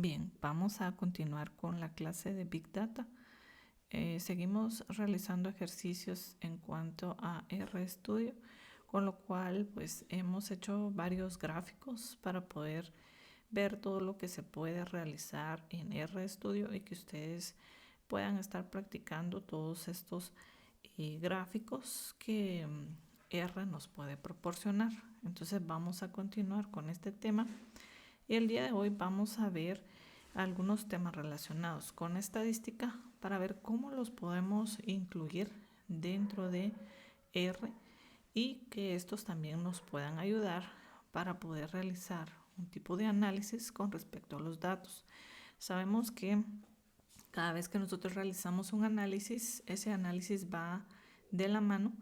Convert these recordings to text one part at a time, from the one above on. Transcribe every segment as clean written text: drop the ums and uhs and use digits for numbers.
Bien, vamos a continuar con la clase de Big Data. Seguimos realizando ejercicios en cuanto a RStudio, con lo cual pues hemos hecho varios gráficos para poder ver todo lo que se puede realizar en RStudio y que ustedes puedan estar practicando todos estos gráficos que R nos puede proporcionar. Entonces vamos a continuar con este tema y el día de hoy vamos a ver algunos temas relacionados con estadística para ver cómo los podemos incluir dentro de R y que estos también nos puedan ayudar para poder realizar un tipo de análisis con respecto a los datos. Sabemos que cada vez que nosotros realizamos un análisis, ese análisis va de la mano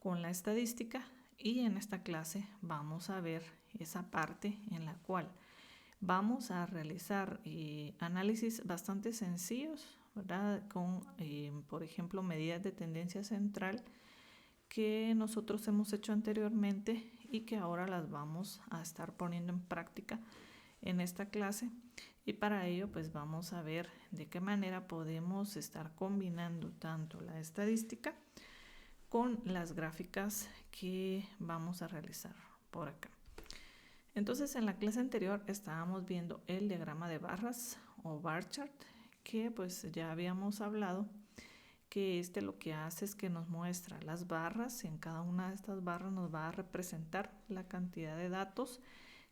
con la estadística y en esta clase vamos a ver esa parte en la cual vamos a realizar análisis bastante sencillos, ¿verdad? Con, por ejemplo, medidas de tendencia central que nosotros hemos hecho anteriormente y que ahora las vamos a estar poniendo en práctica en esta clase. Y para ello, pues vamos a ver de qué manera podemos estar combinando tanto la estadística con las gráficas que vamos a realizar por acá. Entonces en la clase anterior estábamos viendo el diagrama de barras o bar chart, que pues ya habíamos hablado que lo que hace es que nos muestra las barras. En cada una de estas barras nos va a representar la cantidad de datos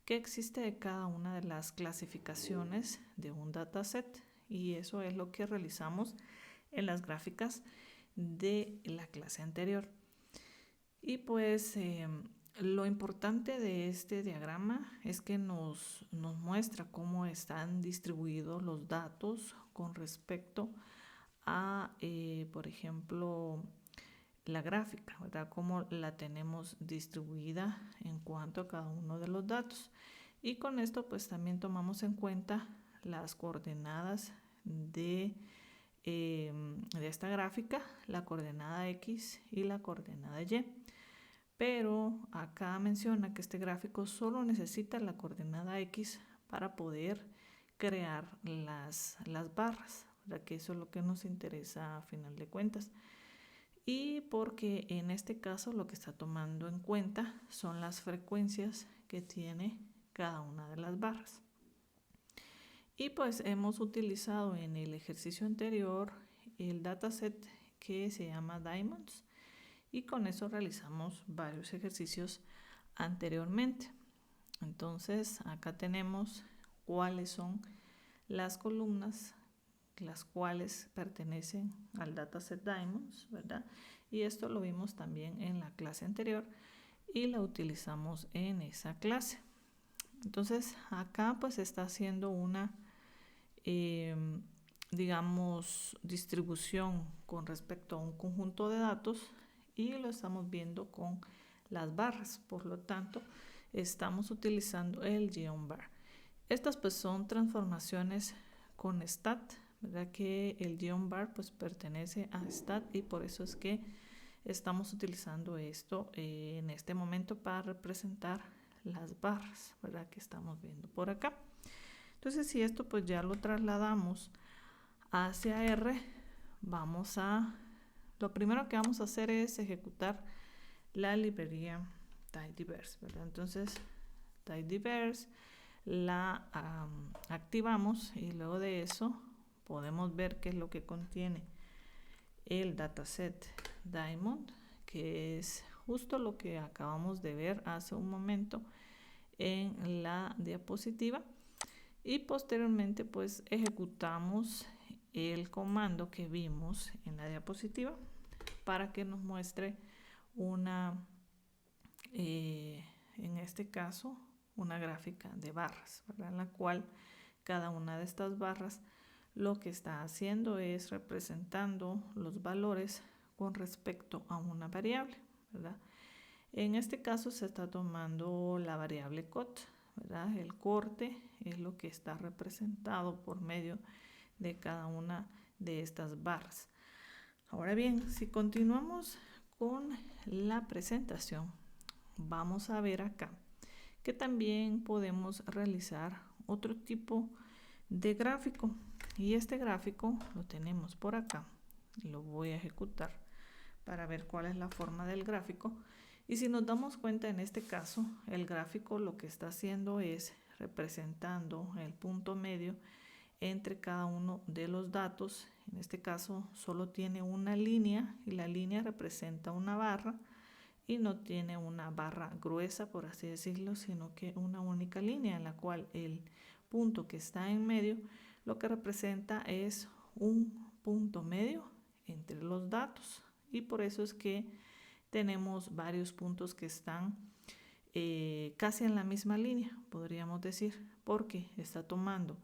que existe de cada una de las clasificaciones de un dataset, y eso es lo que realizamos en las gráficas de la clase anterior. Y pues lo importante de este diagrama es que nos muestra cómo están distribuidos los datos con respecto a, por ejemplo, la gráfica, ¿verdad? Cómo la tenemos distribuida en cuanto a cada uno de los datos. Y con esto pues también tomamos en cuenta las coordenadas de esta gráfica, la coordenada X y la coordenada Y. Pero acá menciona que este gráfico solo necesita la coordenada X para poder crear las barras, ¿verdad? Que eso es lo que nos interesa a final de cuentas. Y porque en este caso lo que está tomando en cuenta son las frecuencias que tiene cada una de las barras. Y pues hemos utilizado en el ejercicio anterior el dataset que se llama Diamonds, y con eso realizamos varios ejercicios anteriormente. Entonces acá tenemos cuáles son las columnas las cuales pertenecen al dataset Diamonds, ¿verdad? Y esto lo vimos también en la clase anterior y la utilizamos en esa clase. Entonces acá pues está haciendo una digamos distribución con respecto a un conjunto de datos y lo estamos viendo con las barras, por lo tanto estamos utilizando el GeoMBar. Estas pues son transformaciones con stat, ¿verdad? Que el GeoMBar pues pertenece a stat y por eso es que estamos utilizando esto en este momento para representar las barras, ¿verdad? Que estamos viendo por acá. Entonces si esto pues ya lo trasladamos hacia R, lo primero que vamos a hacer es ejecutar la librería tidyverse, ¿verdad? Entonces tidyverse la activamos y luego de eso podemos ver qué es lo que contiene el dataset Diamond, que es justo lo que acabamos de ver hace un momento en la diapositiva, y posteriormente pues ejecutamos el comando que vimos en la diapositiva para que nos muestre una en este caso una gráfica de barras, ¿verdad? En la cual cada una de estas barras lo que está haciendo es representando los valores con respecto a una variable, ¿verdad? En este caso se está tomando la variable cut, ¿verdad? El corte es lo que está representado por medio de cada una de estas barras. Ahora bien, si continuamos con la presentación, vamos a ver acá que también podemos realizar otro tipo de gráfico. Y este gráfico lo tenemos por acá. Lo voy a ejecutar para ver cuál es la forma del gráfico. Y si nos damos cuenta, en este caso, el gráfico lo que está haciendo es representando el punto medio entre cada uno de los datos. En este caso solo tiene una línea y la línea representa una barra y no tiene una barra gruesa, por así decirlo, sino que una única línea en la cual el punto que está en medio lo que representa es un punto medio entre los datos, y por eso es que tenemos varios puntos que están casi en la misma línea, podríamos decir, porque está tomando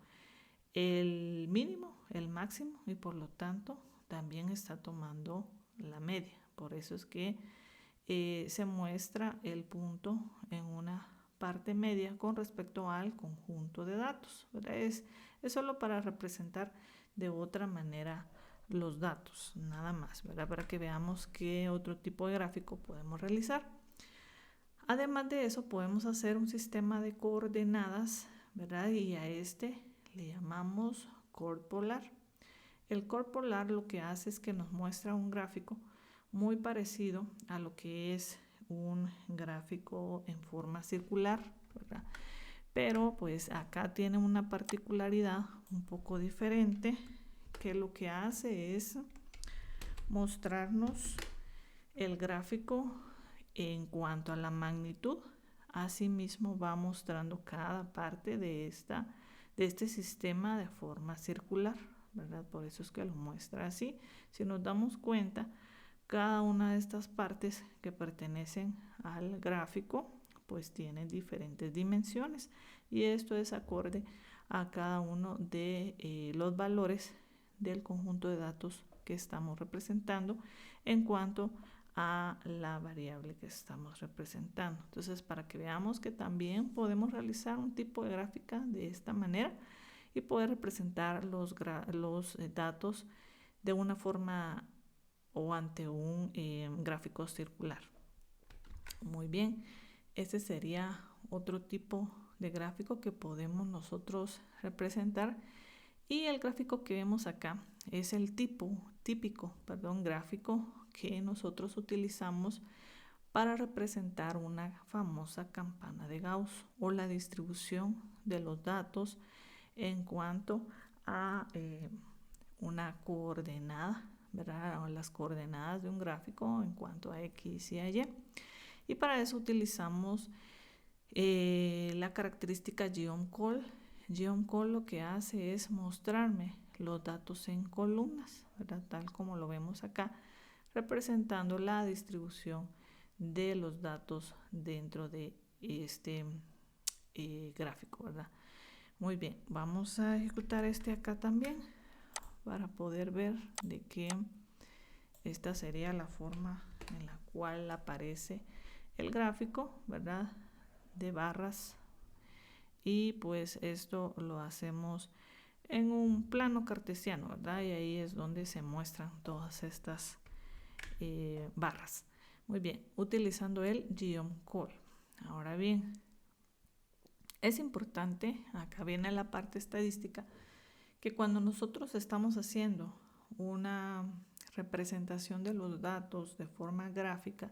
el mínimo, el máximo, y por lo tanto también está tomando la media. Por eso es que se muestra el punto en una parte media con respecto al conjunto de datos, ¿verdad? Es solo para representar de otra manera los datos, nada más, ¿verdad? Para que veamos qué otro tipo de gráfico podemos realizar. Además de eso, podemos hacer un sistema de coordenadas, ¿verdad? Y a este le llamamos chord polar. El chord polar lo que hace es que nos muestra un gráfico muy parecido a lo que es un gráfico en forma circular, ¿verdad? Pero pues acá tiene una particularidad un poco diferente, que lo que hace es mostrarnos el gráfico en cuanto a la magnitud. Asimismo va mostrando cada parte de este sistema de forma circular, ¿verdad? Por eso es que lo muestra así. Si nos damos cuenta, cada una de estas partes que pertenecen al gráfico pues tienen diferentes dimensiones, y esto es acorde a cada uno de los valores del conjunto de datos que estamos representando en cuanto a la variable que estamos representando. Entonces, para que veamos que también podemos realizar un tipo de gráfica de esta manera y poder representar los datos de una forma o ante un gráfico circular. Muy bien, este sería otro tipo de gráfico que podemos nosotros representar, y el gráfico que vemos acá es el típico gráfico que nosotros utilizamos para representar una famosa campana de Gauss o la distribución de los datos en cuanto a una coordenada, ¿verdad? O las coordenadas de un gráfico en cuanto a X y a Y. Y para eso utilizamos la característica geom-call. Geom-call lo que hace es mostrarme los datos en columnas, ¿verdad? Tal como lo vemos acá, representando la distribución de los datos dentro de este gráfico, ¿verdad? Muy bien, vamos a ejecutar este acá también para poder ver de que esta sería la forma en la cual aparece el gráfico, ¿verdad? De barras, y pues esto lo hacemos en un plano cartesiano, ¿verdad? Y ahí es donde se muestran todas estas barras. Muy bien, utilizando el geom-call. Ahora bien, es importante, acá viene la parte estadística, que cuando nosotros estamos haciendo una representación de los datos de forma gráfica,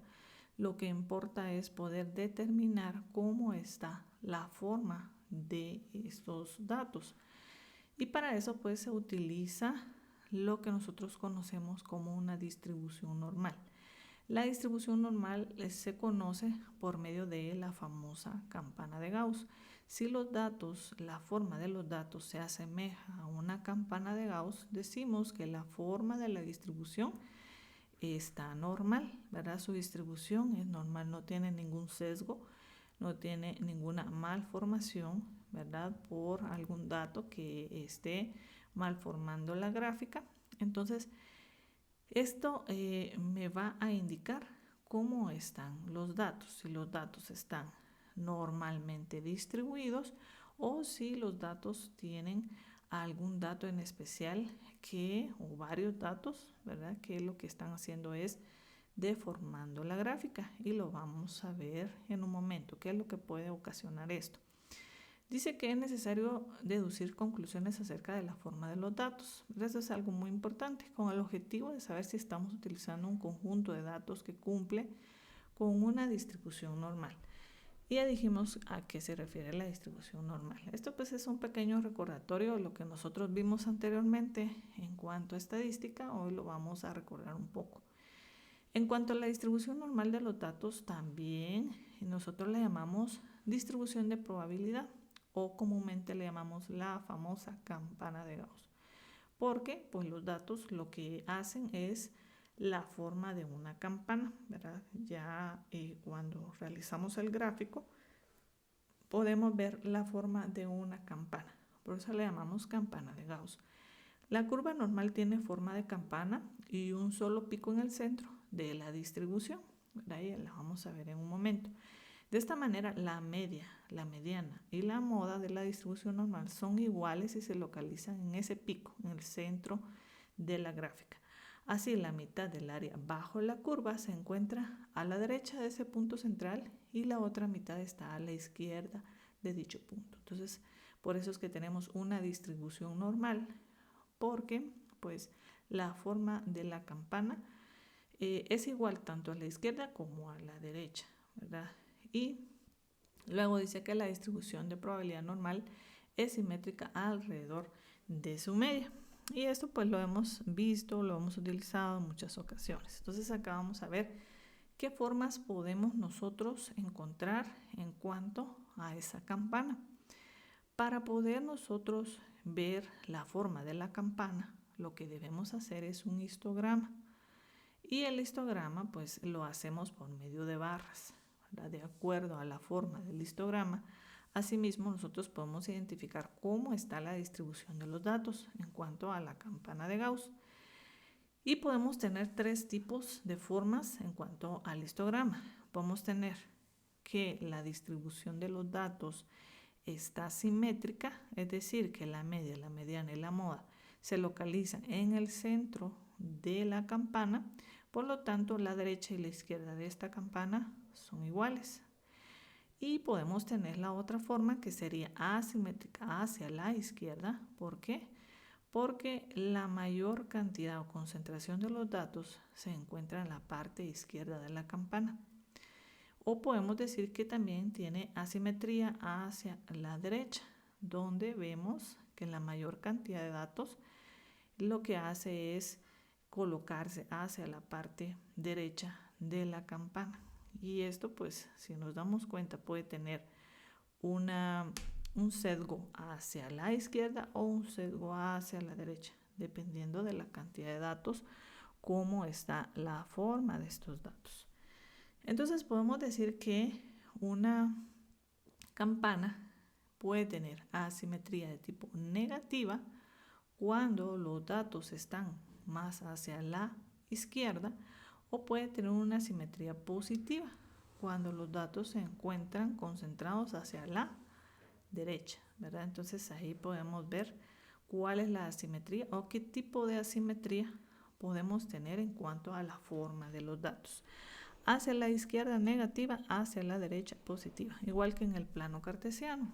lo que importa es poder determinar cómo está la forma de estos datos. Y para eso pues se utiliza lo que nosotros conocemos como una distribución normal. La distribución normal se conoce por medio de la famosa campana de Gauss. Si los datos, la forma de los datos se asemeja a una campana de Gauss, decimos que la forma de la distribución está normal, ¿verdad? Su distribución es normal, no tiene ningún sesgo, no tiene ninguna malformación, ¿verdad? Por algún dato que esté malformando la gráfica. Entonces, esto me va a indicar cómo están los datos, si los datos están normalmente distribuidos o si los datos tienen algún dato en especial o varios datos, ¿verdad? Que lo que están haciendo es deformando la gráfica, y lo vamos a ver en un momento, qué es lo que puede ocasionar esto. Dice que es necesario deducir conclusiones acerca de la forma de los datos. Eso es algo muy importante, con el objetivo de saber si estamos utilizando un conjunto de datos que cumple con una distribución normal. Y ya dijimos a qué se refiere la distribución normal. Esto pues es un pequeño recordatorio de lo que nosotros vimos anteriormente en cuanto a estadística. Hoy lo vamos a recordar un poco. En cuanto a la distribución normal de los datos, también nosotros le llamamos distribución de probabilidad, o comúnmente le llamamos la famosa campana de Gauss, porque pues los datos lo que hacen es la forma de una campana, ¿verdad? Ya cuando realizamos el gráfico podemos ver la forma de una campana, por eso le llamamos campana de Gauss. La curva normal tiene forma de campana y un solo pico en el centro de la distribución, ¿verdad? Y la vamos a ver en un momento. De esta manera, la media, la mediana y la moda de la distribución normal son iguales y se localizan en ese pico, en el centro de la gráfica. Así, la mitad del área bajo la curva se encuentra a la derecha de ese punto central y la otra mitad está a la izquierda de dicho punto. Entonces, por eso es que tenemos una distribución normal, porque pues la forma de la campana es igual tanto a la izquierda como a la derecha, ¿verdad? Y luego dice que la distribución de probabilidad normal es simétrica alrededor de su media. Y esto pues lo hemos visto, lo hemos utilizado en muchas ocasiones. Entonces acá vamos a ver qué formas podemos nosotros encontrar en cuanto a esa campana. Para poder nosotros ver la forma de la campana, lo que debemos hacer es un histograma. Y el histograma pues lo hacemos por medio de barras, ¿verdad? De acuerdo a la forma del histograma. Asimismo, nosotros podemos identificar cómo está la distribución de los datos en cuanto a la campana de Gauss. Y podemos tener tres tipos de formas en cuanto al histograma. Podemos tener que la distribución de los datos está simétrica, es decir, que la media, la mediana y la moda se localizan en el centro de la campana, por lo tanto la derecha y la izquierda de esta campana son iguales. Y podemos tener la otra forma que sería asimétrica hacia la izquierda. ¿Por qué? Porque la mayor cantidad o concentración de los datos se encuentra en la parte izquierda de la campana. O podemos decir que también tiene asimetría hacia la derecha, donde vemos que la mayor cantidad de datos lo que hace es colocarse hacia la parte derecha de la campana. Y esto pues si nos damos cuenta puede tener un sesgo hacia la izquierda o un sesgo hacia la derecha, dependiendo de la cantidad de datos, cómo está la forma de estos datos. Entonces podemos decir que una campana puede tener asimetría de tipo negativa cuando los datos están más hacia la izquierda, o puede tener una asimetría positiva cuando los datos se encuentran concentrados hacia la derecha, ¿verdad? Entonces ahí podemos ver cuál es la asimetría o qué tipo de asimetría podemos tener en cuanto a la forma de los datos. Hacia la izquierda negativa, hacia la derecha positiva, igual que en el plano cartesiano,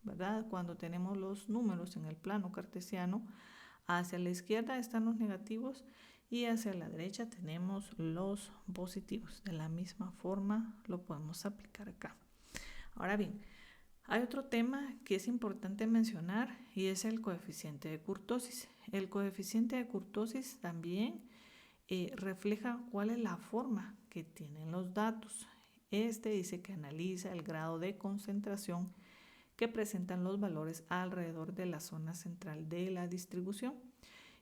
¿verdad? Cuando tenemos los números en el plano cartesiano, hacia la izquierda están los negativos y hacia la derecha tenemos los positivos. De la misma forma lo podemos aplicar acá. Ahora bien, hay otro tema que es importante mencionar y es el coeficiente de kurtosis. El coeficiente de kurtosis también refleja cuál es la forma que tienen los datos. Este dice que analiza el grado de concentración que presentan los valores alrededor de la zona central de la distribución.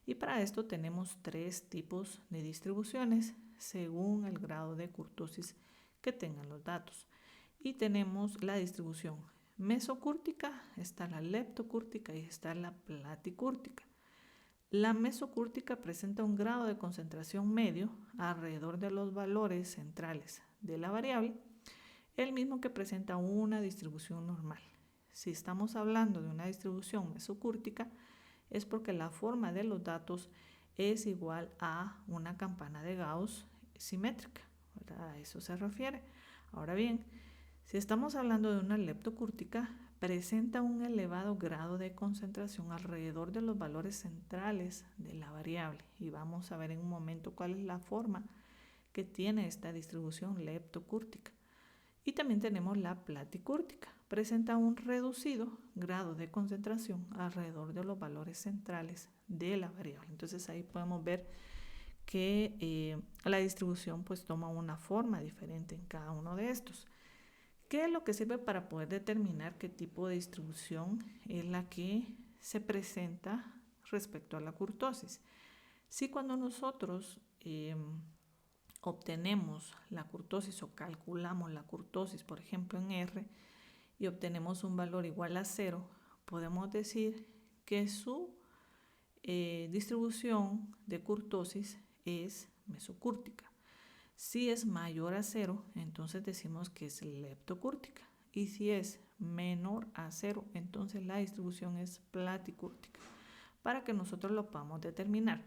Y para esto tenemos tres tipos de distribuciones según el grado de kurtosis que tengan los datos. Y tenemos la distribución mesocúrtica, está la leptocúrtica y está la platicúrtica. La mesocúrtica presenta un grado de concentración medio alrededor de los valores centrales de la variable, el mismo que presenta una distribución normal. Si estamos hablando de una distribución mesocúrtica, es porque la forma de los datos es igual a una campana de Gauss simétrica, ¿verdad? A eso se refiere. Ahora bien, si estamos hablando de una leptocúrtica, presenta un elevado grado de concentración alrededor de los valores centrales de la variable. Y vamos a ver en un momento cuál es la forma que tiene esta distribución leptocúrtica. Y también tenemos la platicúrtica. Presenta un reducido grado de concentración alrededor de los valores centrales de la variable. Entonces ahí podemos ver que la distribución pues toma una forma diferente en cada uno de estos. ¿Qué es lo que sirve para poder determinar qué tipo de distribución es la que se presenta respecto a la kurtosis? Si cuando nosotros obtenemos la kurtosis o calculamos la kurtosis, por ejemplo en R, y obtenemos un valor igual a 0, podemos decir que su distribución de kurtosis es mesocúrtica. Si es mayor a 0, entonces decimos que es leptocúrtica. Y si es menor a 0, entonces la distribución es platicúrtica, para que nosotros lo podamos determinar.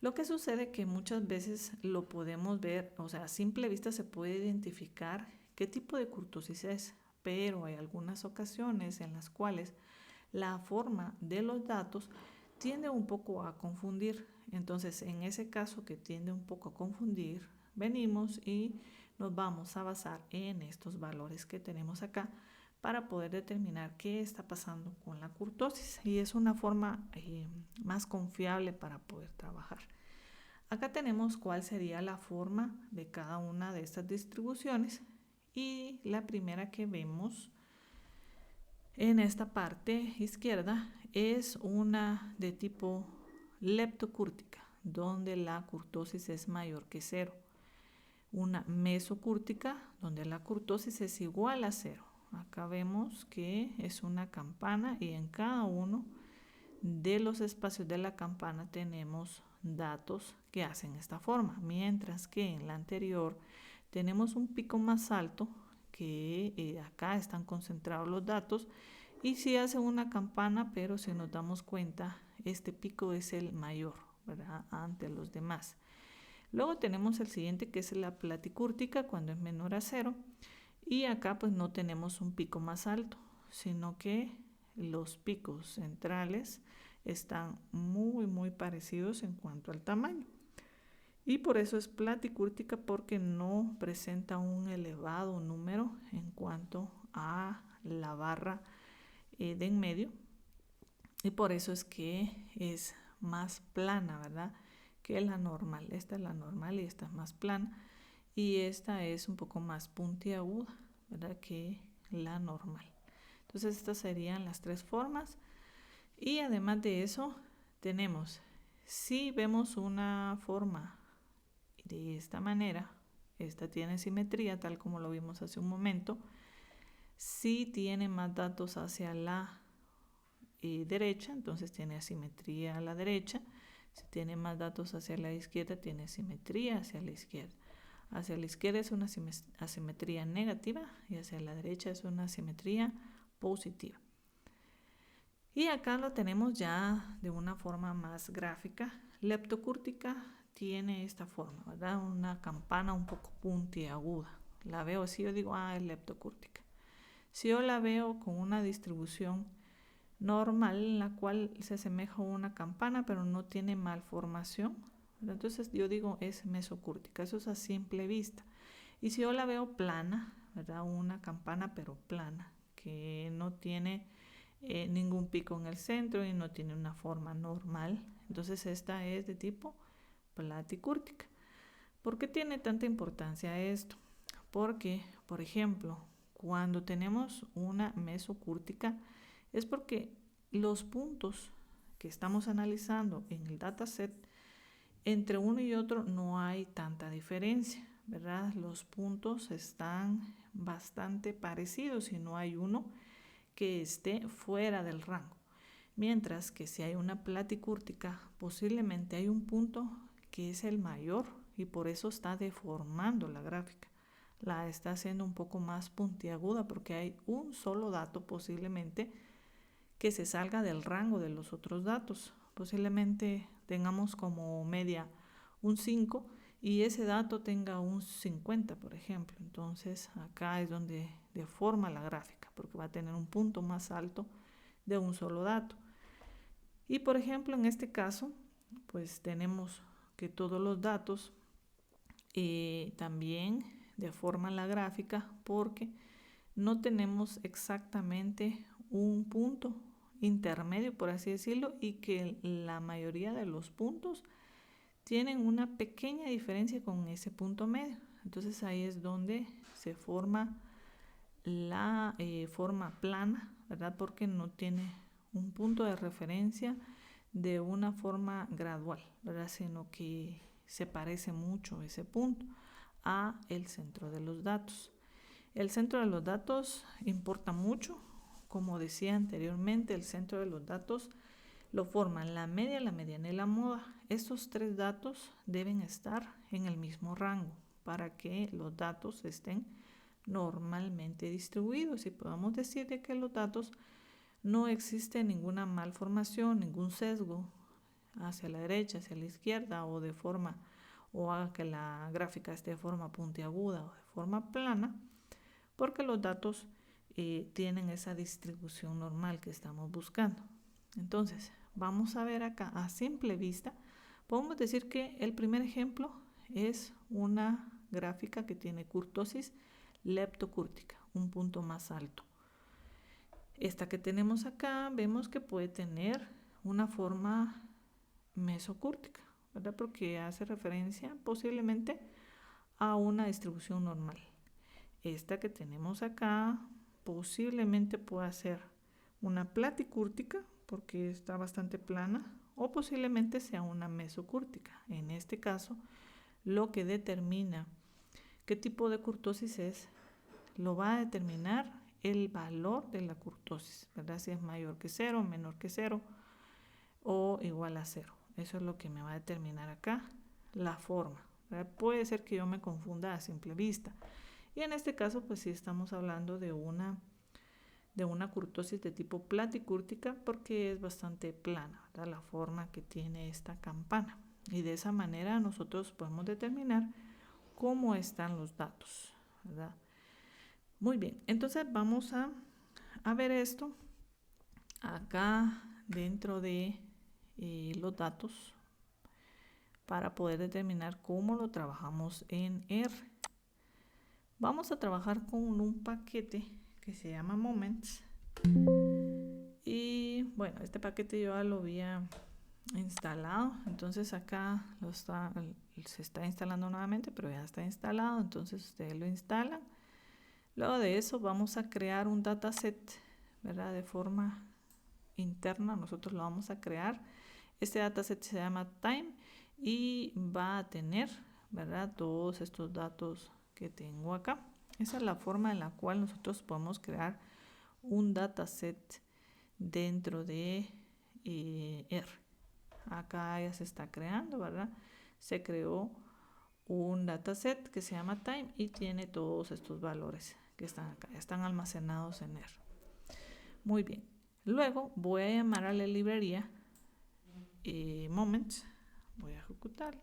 Lo que sucede es que muchas veces lo podemos ver, o sea, a simple vista se puede identificar qué tipo de kurtosis es, pero hay algunas ocasiones en las cuales la forma de los datos tiende un poco a confundir. Entonces, en ese caso que tiende un poco a confundir, venimos y nos vamos a basar en estos valores que tenemos acá para poder determinar qué está pasando con la kurtosis, y es una forma más confiable para poder trabajar. Acá tenemos cuál sería la forma de cada una de estas distribuciones, y la primera que vemos en esta parte izquierda es una de tipo leptocúrtica, donde la kurtosis es mayor que 0. Una mesocúrtica, donde la kurtosis es igual a 0. Acá vemos que es una campana y en cada uno de los espacios de la campana tenemos datos que hacen esta forma, mientras que en la anterior tenemos un pico más alto que acá están concentrados los datos y sí hace una campana, pero si nos damos cuenta este pico es el mayor, ¿verdad?, ante los demás. Luego tenemos el siguiente, que es la platicúrtica, cuando es menor a 0, y acá pues no tenemos un pico más alto, sino que los picos centrales están muy parecidos en cuanto al tamaño. Y por eso es platicúrtica, porque no presenta un elevado número en cuanto a la barra de en medio. Y por eso es que es más plana, ¿verdad?, que la normal. Esta es la normal y esta es más plana. Y esta es un poco más puntiaguda, ¿verdad?, que la normal. Entonces estas serían las tres formas. Y además de eso tenemos, si vemos una forma de esta manera, esta tiene simetría tal como lo vimos hace un momento. Si tiene más datos hacia la derecha, entonces tiene asimetría a la derecha. Si tiene más datos hacia la izquierda, tiene simetría hacia la izquierda. Hacia la izquierda es una asimetría negativa y hacia la derecha es una asimetría positiva. Y acá lo tenemos ya de una forma más gráfica. Leptocúrtica tiene esta forma, ¿verdad?, una campana un poco puntiaguda. La veo así, yo digo, es leptocúrtica. Si yo la veo con una distribución normal en la cual se asemeja a una campana pero no tiene malformación, entonces yo digo es mesocúrtica. Eso es a simple vista. Y si yo la veo plana, ¿verdad?, una campana pero plana, que no tiene ningún pico en el centro y no tiene una forma normal, entonces esta es de tipo platicúrtica. ¿Por qué tiene tanta importancia esto? Porque, por ejemplo, cuando tenemos una mesocúrtica es porque los puntos que estamos analizando en el dataset, entre uno y otro no hay tanta diferencia, ¿verdad? Los puntos están bastante parecidos y no hay uno que esté fuera del rango. Mientras que si hay una platicúrtica, posiblemente hay un punto que es el mayor y por eso está deformando la gráfica. La está haciendo un poco más puntiaguda porque hay un solo dato posiblemente que se salga del rango de los otros datos. Posiblemente tengamos como media un 5 y ese dato tenga un 50, por ejemplo. Entonces acá es donde deforma la gráfica, porque va a tener un punto más alto de un solo dato. Y por ejemplo, en este caso, pues tenemos que todos los datos también deforman la gráfica porque no tenemos exactamente un punto intermedio, por así decirlo, y que la mayoría de los puntos tienen una pequeña diferencia con ese punto medio. Entonces ahí es donde se forma la forma plana, ¿verdad? Porque no tiene un punto de referencia de una forma gradual, ¿verdad? Sino que se parece mucho ese punto a el centro de los datos. El centro de los datos importa mucho. Como decía anteriormente, el centro de los datos lo forman la media, la mediana y la moda. Estos tres datos deben estar en el mismo rango para que los datos estén normalmente distribuidos y podamos decir de que los datos no existe ninguna malformación, ningún sesgo hacia la derecha, hacia la izquierda o de forma o haga que la gráfica esté de forma puntiaguda o de forma plana, porque los datos tienen esa distribución normal que estamos buscando. Entonces, vamos a ver acá a simple vista, podemos decir que el primer ejemplo es una gráfica que tiene kurtosis leptocúrtica, un punto más alto. Esta que tenemos acá vemos que puede tener una forma mesocúrtica, ¿verdad? Porque hace referencia posiblemente a una distribución normal. Esta que tenemos acá posiblemente pueda ser una platicúrtica porque está bastante plana o posiblemente sea una mesocúrtica. En este caso, lo que determina qué tipo de kurtosis es, lo va a determinar el valor de la kurtosis, ¿verdad? Si es mayor que 0, menor que 0 o igual a 0. Eso es lo que me va a determinar acá la forma, ¿verdad? Puede ser que yo me confunda a simple vista. Y en este caso, pues sí estamos hablando de una kurtosis de tipo platicúrtica porque es bastante plana, ¿verdad? La forma que tiene esta campana. Y de esa manera nosotros podemos determinar cómo están los datos, ¿verdad? Muy bien, entonces vamos a ver esto acá dentro de los datos para poder determinar cómo lo trabajamos en R. Vamos a trabajar con un paquete que se llama Moments. Y bueno, este paquete yo ya lo había instalado, entonces acá se está instalando nuevamente, pero ya está instalado, entonces ustedes lo instalan. Luego de eso vamos a crear un dataset, ¿verdad? De forma interna, nosotros lo vamos a crear. Este dataset se llama Time y va a tener, ¿verdad? Todos estos datos que tengo acá. Esa es la forma en la cual nosotros podemos crear un dataset dentro de R. Acá ya se está creando, ¿verdad? Se creó un dataset que se llama Time y tiene todos estos valores que están acá, están almacenados en R. Muy bien. Luego voy a llamar a la librería Moments. Voy a ejecutarla,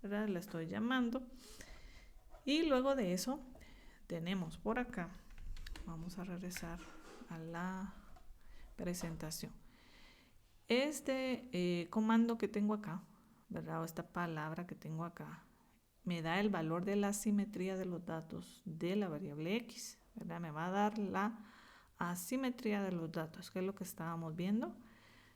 ¿verdad? La estoy llamando. Y luego de eso tenemos por acá, vamos a regresar a la presentación. Este comando que tengo acá, ¿verdad? O esta palabra que tengo acá, me da el valor de la simetría de los datos de la variable X, ¿verdad? Me va a dar la asimetría de los datos, que es lo que estábamos viendo.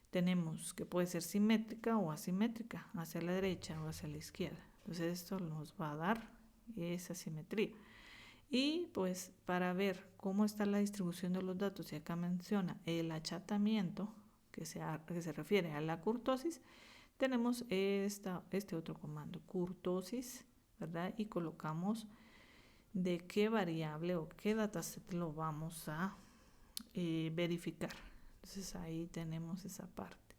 Tenemos que puede ser simétrica o asimétrica, hacia la derecha o hacia la izquierda. Entonces esto nos va a dar esa simetría. Y pues para ver cómo está la distribución de los datos, y acá menciona el achatamiento, que se refiere a la kurtosis, tenemos este otro comando, kurtosis, ¿verdad? Y colocamos de qué variable o qué dataset lo vamos a verificar. Entonces ahí tenemos esa parte.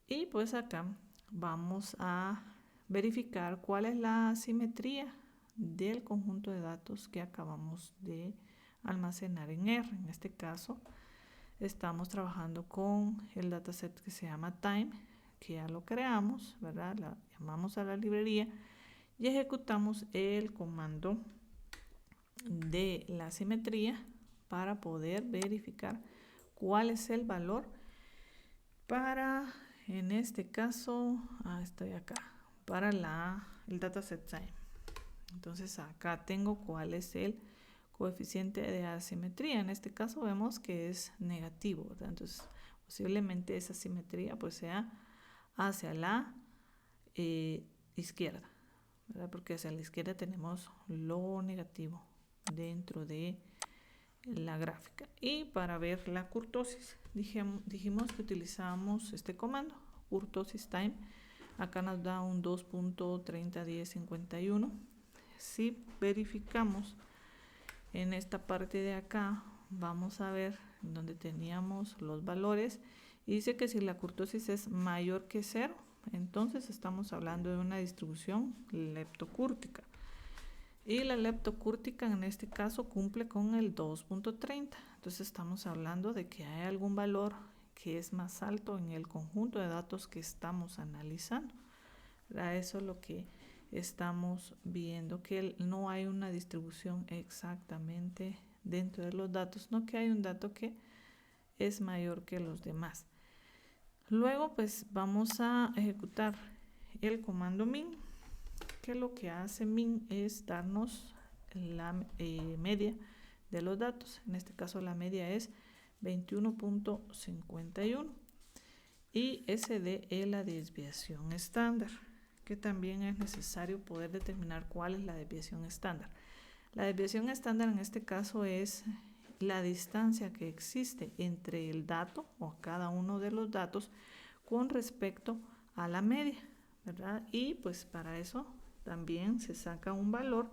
Y pues acá vamos a verificar cuál es la simetría del conjunto de datos que acabamos de almacenar en R. En este caso estamos trabajando con el dataset que se llama Time, que ya lo creamos, ¿verdad? Llamamos a la librería y ejecutamos el comando de la simetría para poder verificar cuál es el valor para, en este caso, estoy acá, para el dataset time. Entonces acá tengo cuál es el coeficiente de asimetría. En este caso vemos que es negativo, ¿verdad? Entonces posiblemente esa simetría pues sea hacia la izquierda, ¿verdad? Porque hacia la izquierda tenemos lo negativo dentro de la gráfica. Y para ver la kurtosis dijimos que utilizamos este comando, kurtosis time. Acá nos da un 2.301051. Si verificamos en esta parte de acá, vamos a ver donde teníamos los valores y dice que si la kurtosis es mayor que 0, entonces estamos hablando de una distribución leptocúrtica. Y la leptocúrtica en este caso cumple con el 2.30. Entonces estamos hablando de que hay algún valor que es más alto en el conjunto de datos que estamos analizando. Eso es lo que estamos viendo, que no hay una distribución exactamente dentro de los datos, no que hay un dato que es mayor que los demás. Luego pues vamos a ejecutar el comando min, que lo que hace min es darnos la media de los datos. En este caso la media es 21.51 y SD es la desviación estándar, que también es necesario poder determinar cuál es la desviación estándar. La desviación estándar en este caso es la distancia que existe entre el dato o cada uno de los datos con respecto a la media, ¿verdad? Y pues para eso también se saca un valor,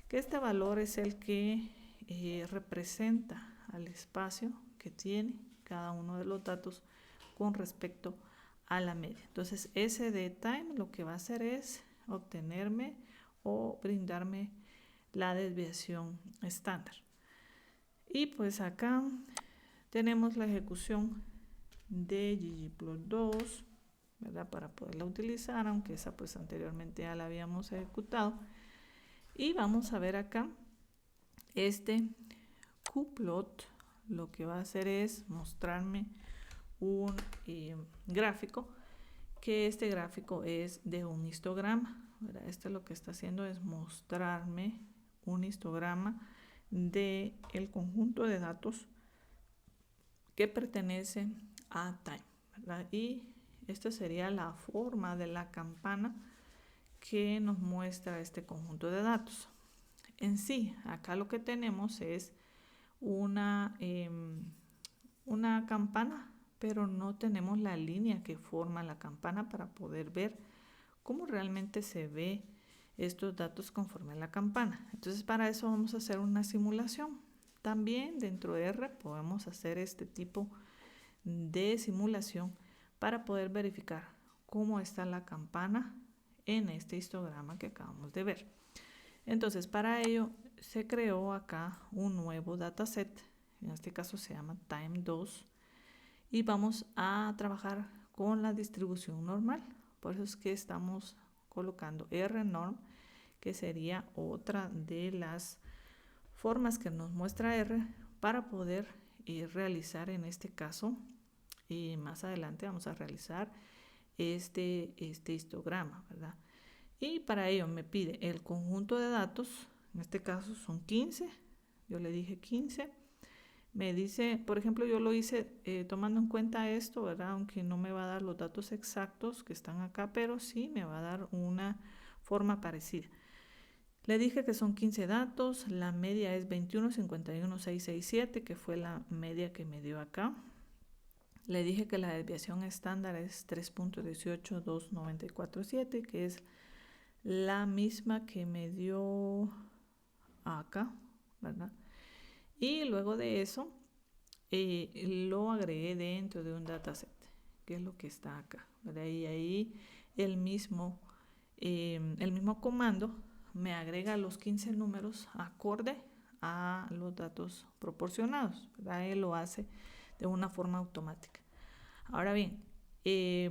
que este valor es el que representa al espacio que tiene cada uno de los datos con respecto a la media. Entonces SD time lo que va a hacer es obtenerme o brindarme la desviación estándar. Y pues acá tenemos la ejecución de ggplot2, ¿verdad? Para poderla utilizar, aunque esa pues anteriormente ya la habíamos ejecutado. Y vamos a ver acá este qplot, lo que va a hacer es mostrarme un gráfico, que este gráfico es de un histograma, ¿verdad? Este lo que está haciendo es mostrarme un histograma de el conjunto de datos que pertenece a time, ¿verdad? Y esta sería la forma de la campana que nos muestra este conjunto de datos. En sí, acá lo que tenemos es una campana, pero no tenemos la línea que forma la campana para poder ver cómo realmente se ve estos datos conforme a la campana. Entonces para eso vamos a hacer una simulación. También dentro de R podemos hacer este tipo de simulación para poder verificar cómo está la campana en este histograma que acabamos de ver. Entonces para ello se creó acá un nuevo dataset, en este caso se llama time2, y vamos a trabajar con la distribución normal. Por eso es que estamos colocando rnorm, que sería otra de las formas que nos muestra R para poder realizar en este caso, y más adelante vamos a realizar este histograma, ¿verdad? Y para ello me pide el conjunto de datos, en este caso son 15, yo le dije 15. Me dice, por ejemplo, yo lo hice tomando en cuenta esto, ¿verdad? Aunque no me va a dar los datos exactos que están acá, pero sí me va a dar una forma parecida. Le dije que son 15 datos, la media es 21.51.667, que fue la media que me dio acá. Le dije que la desviación estándar es 3.182947, que es la misma que me dio acá, ¿verdad? Y luego de eso lo agregué dentro de un dataset, que es lo que está acá, ¿verdad? Y ahí el mismo comando me agrega los 15 números acorde a los datos proporcionados, ¿verdad? Él lo hace de una forma automática. Ahora bien,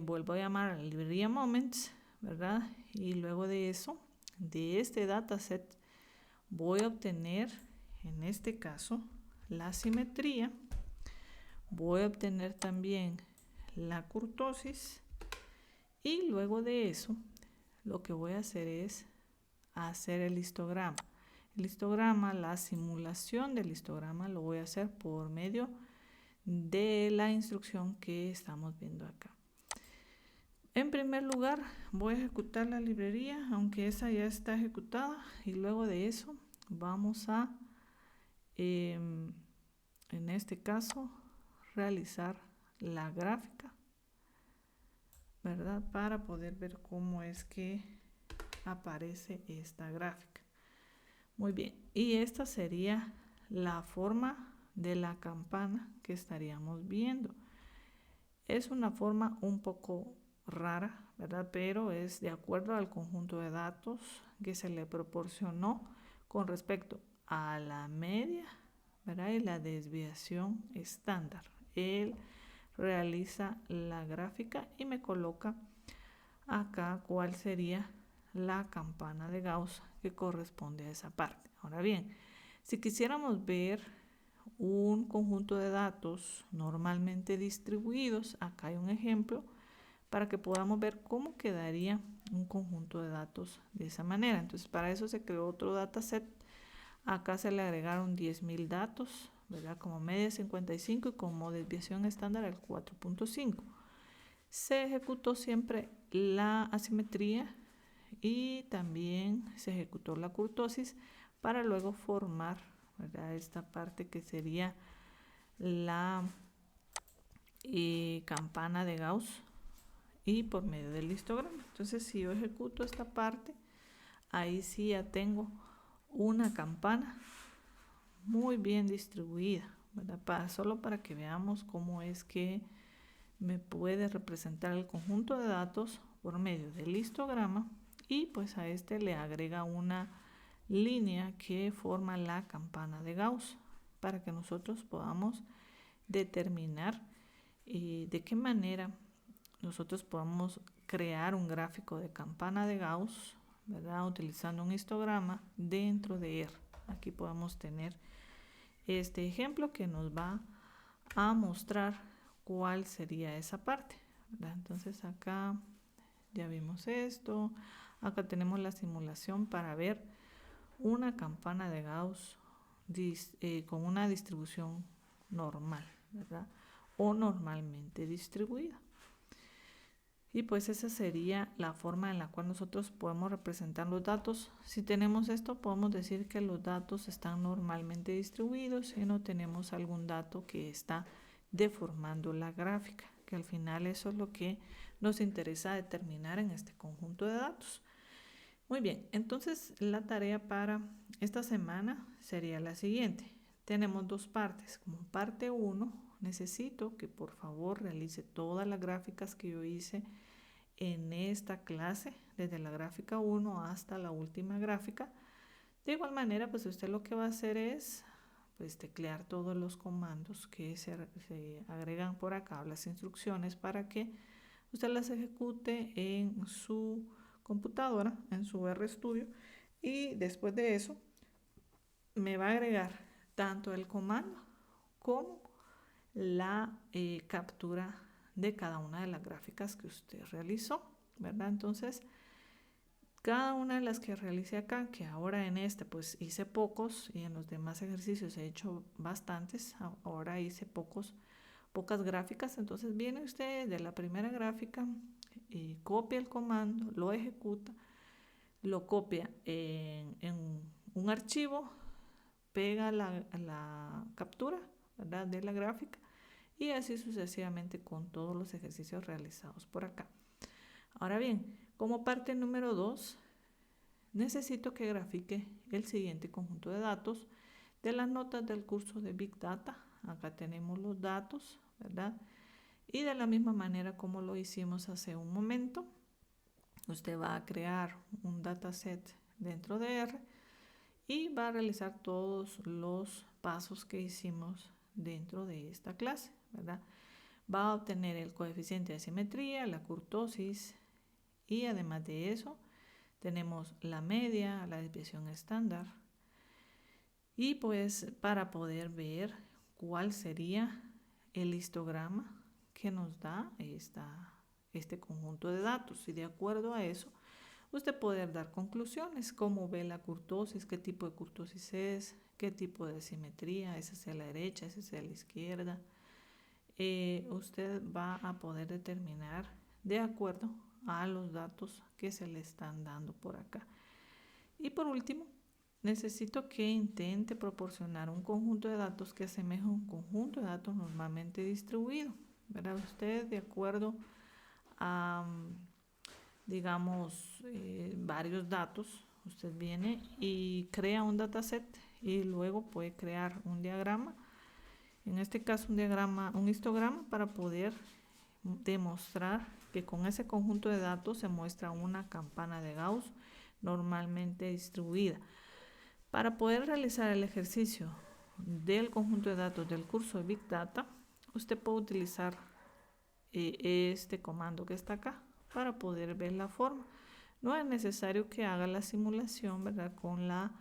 vuelvo a llamar a la librería Moments, ¿verdad? Y luego de eso, de este dataset, voy a obtener, en este caso, la simetría. Voy a obtener también la kurtosis. Y luego de eso, lo que voy a hacer es hacer el histograma. El histograma, la simulación del histograma, lo voy a hacer por medio de la instrucción que estamos viendo acá. En primer lugar, voy a ejecutar la librería, aunque esa ya está ejecutada, y luego de eso vamos a, en este caso, realizar la gráfica, ¿verdad? Para poder ver cómo es que aparece esta gráfica. Muy bien, y esta sería la forma de la campana que estaríamos viendo. Es una forma un poco rara, ¿verdad? Pero es de acuerdo al conjunto de datos que se le proporcionó con respecto a la media, ¿verdad? Y la desviación estándar. Él realiza la gráfica y me coloca acá cuál sería la campana de Gauss que corresponde a esa parte. Ahora bien, si quisiéramos ver un conjunto de datos normalmente distribuidos, acá hay un ejemplo para que podamos ver cómo quedaría un conjunto de datos de esa manera. Entonces, para eso se creó otro dataset. Acá se le agregaron 10.000 datos, ¿verdad? Como media 55 y como desviación estándar el 4.5. Se ejecutó siempre la asimetría y también se ejecutó la kurtosis para luego formar, ¿verdad? Esta parte que sería la campana de Gauss y por medio del histograma. Entonces, si yo ejecuto esta parte, ahí sí ya tengo una campana muy bien distribuida, ¿verdad? Solo para que veamos cómo es que me puede representar el conjunto de datos por medio del histograma, y pues a este le agrega una línea que forma la campana de Gauss para que nosotros podamos determinar de qué manera nosotros podemos crear un gráfico de campana de Gauss, ¿verdad? Utilizando un histograma dentro de R. Aquí podemos tener este ejemplo que nos va a mostrar cuál sería esa parte, ¿verdad? Entonces acá ya vimos esto. Acá tenemos la simulación para ver una campana de Gauss con una distribución normal, ¿verdad? O normalmente distribuida. Y pues esa sería la forma en la cual nosotros podemos representar los datos. Si tenemos esto, podemos decir que los datos están normalmente distribuidos y no tenemos algún dato que está deformando la gráfica, que al final eso es lo que nos interesa determinar en este conjunto de datos. Muy bien, entonces la tarea para esta semana sería la siguiente. Tenemos dos partes. Como parte 1, necesito que por favor realice todas las gráficas que yo hice en esta clase, desde la gráfica 1 hasta la última gráfica. De igual manera, pues usted lo que va a hacer es pues teclear todos los comandos que se agregan por acá, las instrucciones, para que usted las ejecute en su computadora, en su RStudio, y después de eso me va a agregar tanto el comando como la captura de cada una de las gráficas que usted realizó, ¿verdad? Entonces, cada una de las que realicé acá, que ahora en este pues hice pocos y en los demás ejercicios he hecho bastantes, ahora hice pocas gráficas. Entonces viene usted de la primera gráfica y copia el comando, lo ejecuta, lo copia en un archivo, pega la captura, ¿verdad?, de la gráfica, y así sucesivamente con todos los ejercicios realizados por acá. Ahora bien, como parte número 2, necesito que grafique el siguiente conjunto de datos de las notas del curso de Big Data. Acá tenemos los datos, ¿verdad? Y de la misma manera como lo hicimos hace un momento, usted va a crear un dataset dentro de R y va a realizar todos los pasos que hicimos dentro de esta clase, ¿verdad? va a obtener el coeficiente de simetría, la kurtosis, y además de eso tenemos la media, la desviación estándar, y pues para poder ver cuál sería el histograma que nos da este conjunto de datos, y de acuerdo a eso usted puede dar conclusiones, cómo ve la kurtosis, qué tipo de kurtosis es, qué tipo de simetría, es hacia la derecha, es hacia la izquierda. Usted va a poder determinar de acuerdo a los datos que se le están dando por acá. Y por último, necesito que intente proporcionar un conjunto de datos que asemeje a un conjunto de datos normalmente distribuido. ¿Verdad? Usted, de acuerdo a, digamos, varios datos, usted viene y crea un dataset y luego puede crear un diagrama. En este caso, un histograma para poder demostrar que con ese conjunto de datos se muestra una campana de Gauss normalmente distribuida. Para poder realizar el ejercicio del conjunto de datos del curso de Big Data, usted puede utilizar este comando que está acá para poder ver la forma. No es necesario que haga la simulación, ¿verdad?, con la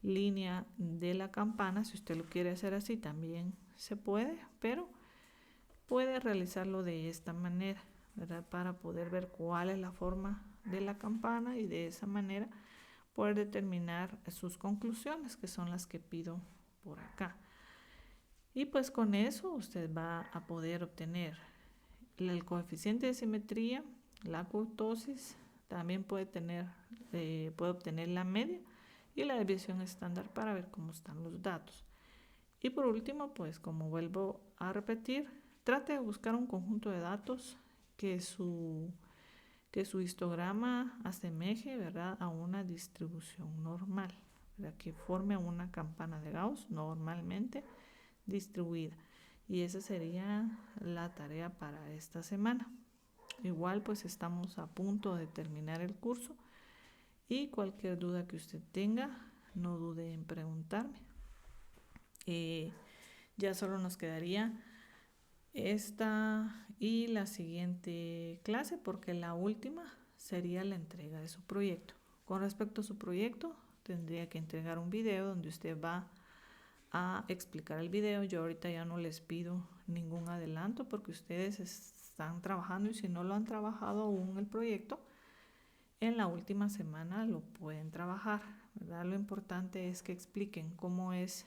línea de la campana. Si usted lo quiere hacer así también se puede, pero puede realizarlo de esta manera, ¿verdad?, para poder ver cuál es la forma de la campana y de esa manera poder determinar sus conclusiones, que son las que pido por acá. Y pues con eso usted va a poder obtener el coeficiente de simetría, la kurtosis, también puede obtener la media y la desviación estándar para ver cómo están los datos. Y por último, pues como vuelvo a repetir, trate de buscar un conjunto de datos que su histograma asemeje, ¿verdad?, a una distribución normal, ¿verdad?, que forme una campana de Gauss normalmente distribuida. Y esa sería la tarea para esta semana. Igual pues estamos a punto de terminar el curso y cualquier duda que usted tenga, no dude en preguntarme. Ya solo nos quedaría esta y la siguiente clase, porque la última sería la entrega de su proyecto. Con respecto a su proyecto, tendría que entregar un video donde usted va a explicar el video. Yo ahorita ya no les pido ningún adelanto porque ustedes están trabajando, y si no lo han trabajado aún el proyecto, en la última semana lo pueden trabajar, ¿verdad? Lo importante es que expliquen cómo es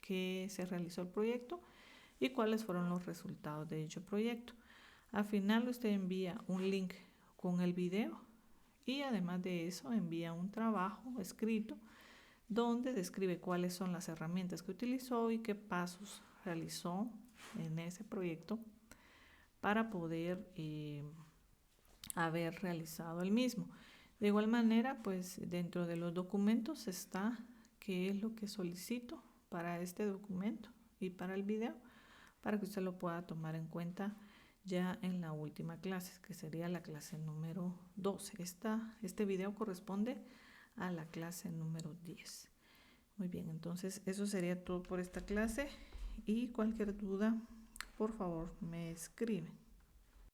que se realizó el proyecto y cuáles fueron los resultados de dicho proyecto. Al final usted envía un link con el video y además de eso envía un trabajo escrito donde describe cuáles son las herramientas que utilizó y qué pasos realizó en ese proyecto para poder haber realizado el mismo. De igual manera, pues dentro de los documentos está qué es lo que solicito para este documento y para el video, para que usted lo pueda tomar en cuenta ya en la última clase, que sería la clase número 12. Este video corresponde a la clase número 10. Muy bien, entonces eso sería todo por esta clase y cualquier duda, por favor, me escribe.